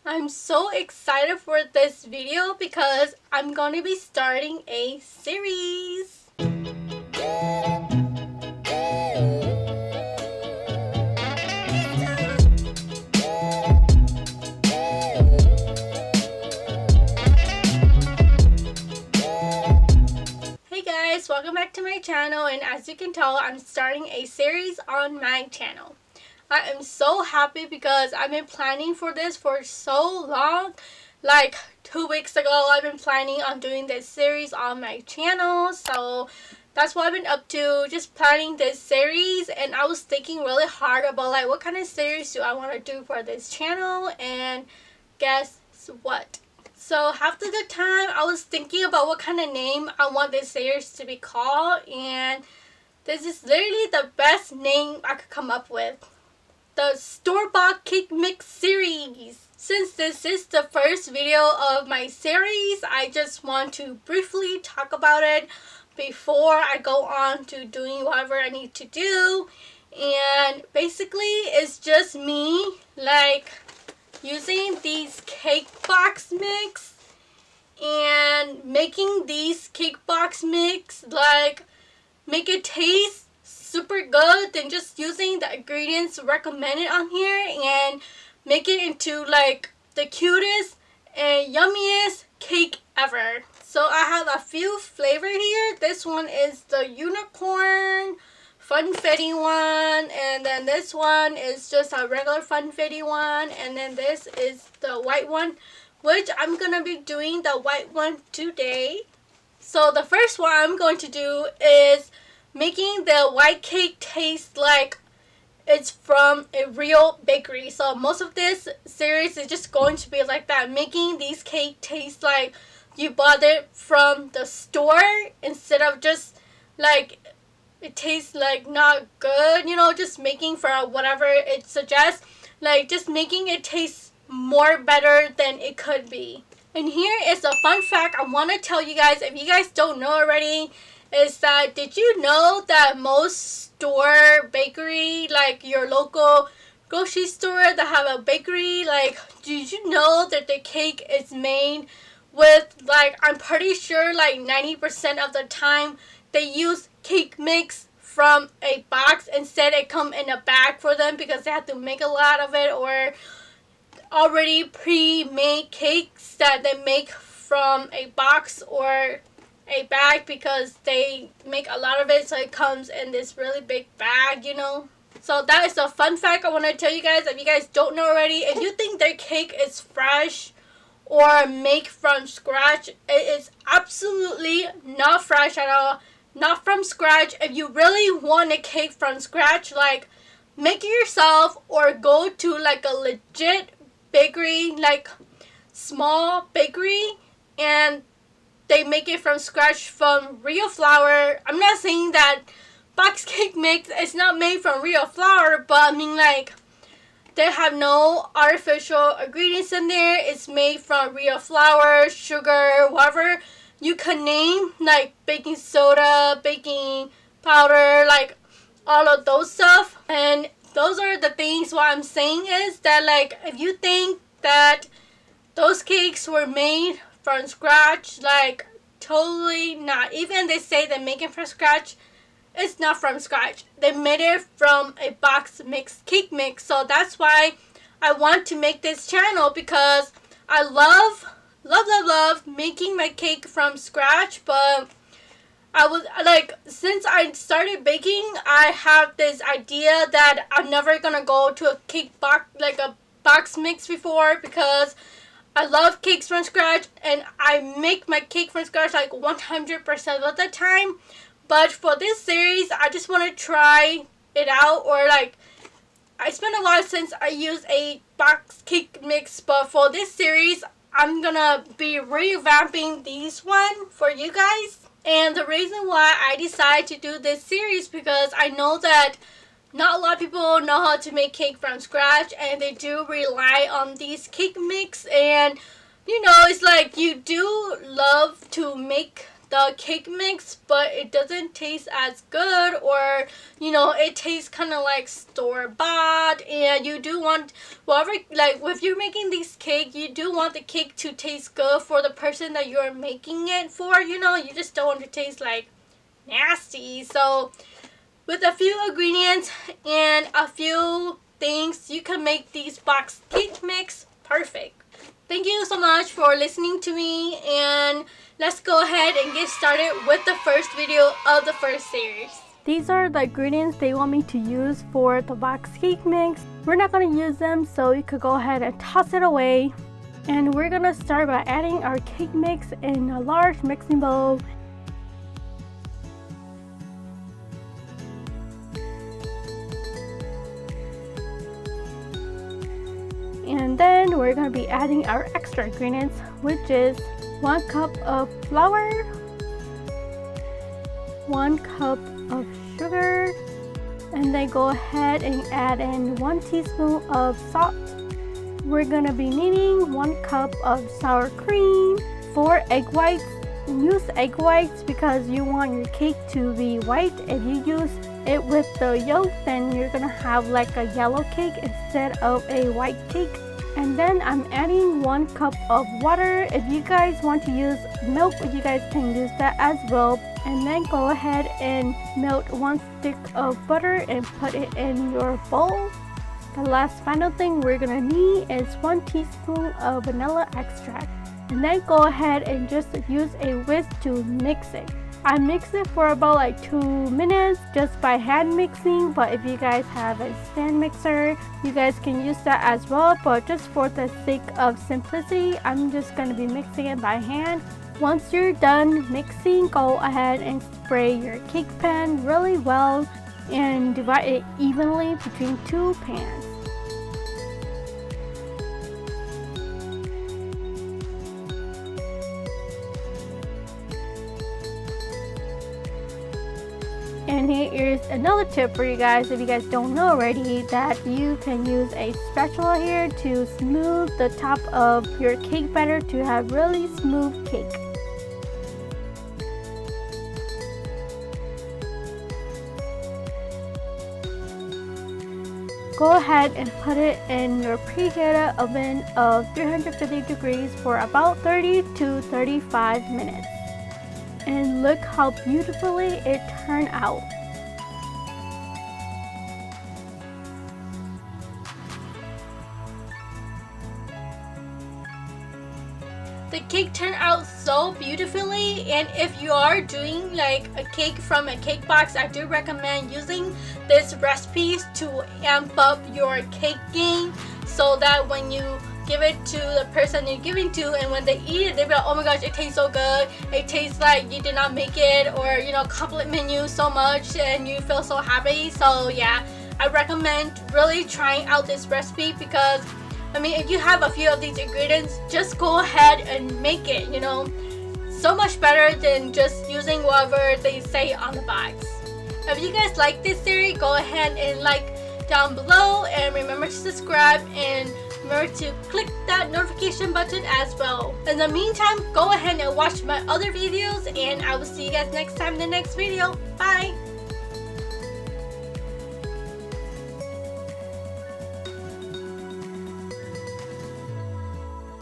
I'm so excited for this video because I'm going to be starting a series. Hey guys, welcome back to my channel, and as you can tell, I'm starting a series on my channel. I am so happy because I've been planning for this for so long. Like 2 weeks ago, I've been planning on doing this series on my channel. So that's what I've been up to, just planning this series. And I was thinking really hard about like what kind of series do I want to do for this channel. And guess what? So half of the time I was thinking about what kind of name I want this series to be called. And this is literally the best name I could come up with. The store-bought cake mix series. Since this is the first video of my series, I just want to briefly talk about it before I go on to doing whatever I need to do. And basically it's just me like using these cake box mix and making these cake box mix like make it taste super good than just using the ingredients recommended on here and make it into like the cutest and yummiest cake ever. So I have a few flavors here. This one is the unicorn funfetti one, and then this one is just a regular funfetti one, and then this is the white one, which I'm gonna be doing the white one today. So the first one I'm going to do is making the white cake taste like it's from a real bakery. So most of this series is just going to be like that, making these cake taste like you bought it from the store instead of just like it tastes like not good, you know, just making for whatever it suggests, like just making it taste more better than it could be. And here is a fun fact I want to tell you guys, if you guys don't know already, is that did you know that most store bakery, like your local grocery store that have a bakery, like did you know that the cake is made with like, I'm pretty sure like 90% of the time they use cake mix from a box instead it come in a bag for them because they have to make a lot of it, or already pre-made cakes that they make from a box or a bag because they make a lot of it, so it comes in this really big bag, you know. So that is a fun fact I want to tell you guys if you guys don't know already. If you think their cake is fresh or made from scratch, it is absolutely not fresh at all, not from scratch. If you really want a cake from scratch, like make it yourself or go to like a legit bakery, like small bakery, and they make it from scratch from real flour. I'm not saying that box cake mix is not made from real flour, but I mean like they have no artificial ingredients in there. It's made from real flour, sugar, whatever you can name, like baking soda, baking powder, like all of those stuff. And those are the things. What I'm saying is that like if you think that those cakes were made from scratch, like totally not. Even they say they make it from scratch, it's not from scratch. They made it from a box mix cake mix. So that's why I want to make this channel, because I love making my cake from scratch. But I was like, since I started baking, I have this idea that I'm never gonna go to a cake box, like a box mix before, because I love cakes from scratch and I make my cake from scratch like 100% of the time. But for this series, I just want to try it out, or like it's been a while since I used a box cake mix, but for this series I'm gonna be revamping these one for you guys. And the reason why I decided to do this series, because I know that not a lot of people know how to make cake from scratch, and they do rely on these cake mix. And you know, it's like you do love to make the cake mix, but it doesn't taste as good, or you know, it tastes kind of like store-bought. And you do want whatever, like if you're making these cake, do want the cake to taste good for the person that you're making it for, you know, you just don't want it to taste like nasty. So with a few ingredients and a few things, you can make these box cake mix perfect. Thank you so much for listening to me, and let's go ahead and get started with the first video of the first series. These are the ingredients they want me to use for the box cake mix. We're not going to use them, so you could go ahead and toss it away. And we're going to start by adding our cake mix in a large mixing bowl. And then we're going to be adding our extra ingredients, which is 1 cup of flour, 1 cup of sugar, and then go ahead and add in 1 teaspoon of salt. We're going to be needing 1 cup of sour cream, 4 egg whites. Use egg whites because you want your cake to be white. If you use it with the yolk, then you're gonna have like a yellow cake instead of a white cake. And then I'm adding 1 cup of water. If you guys want to use milk, you guys can use that as well. And then go ahead and melt 1 stick of butter and put it in your bowl. The last final thing we're gonna need is 1 teaspoon of vanilla extract. And then go ahead and just use a whisk to mix it. I mix it for about like 2 minutes just by hand mixing, but if you guys have a stand mixer, you guys can use that as well. But just for the sake of simplicity, I'm just going to be mixing it by hand. Once you're done mixing, go ahead and spray your cake pan really well and divide it evenly between 2 pans. And here is another tip for you guys, if you guys don't know already, that you can use a spatula here to smooth the top of your cake batter to have really smooth cake. Go ahead and put it in your preheated oven of 350 degrees for about 30 to 35 minutes. And look how beautifully it turned out. The cake turned out so beautifully, and if you are doing like a cake from a cake box, I do recommend using this recipe to amp up your cake game, so that when you give it to the person you're giving to, and when they eat it, they'll be like, oh my gosh, it tastes so good, it tastes like you did not make it, or you know, compliment you so much and you feel so happy. So yeah, I recommend really trying out this recipe, because I mean, if you have a few of these ingredients, just go ahead and make it, you know, so much better than just using whatever they say on the box. If you guys like this series, go ahead and like down below, and remember to subscribe, and remember to click that notification button as well. In the meantime, go ahead and watch my other videos, and I will see you guys next time in the next video. Bye!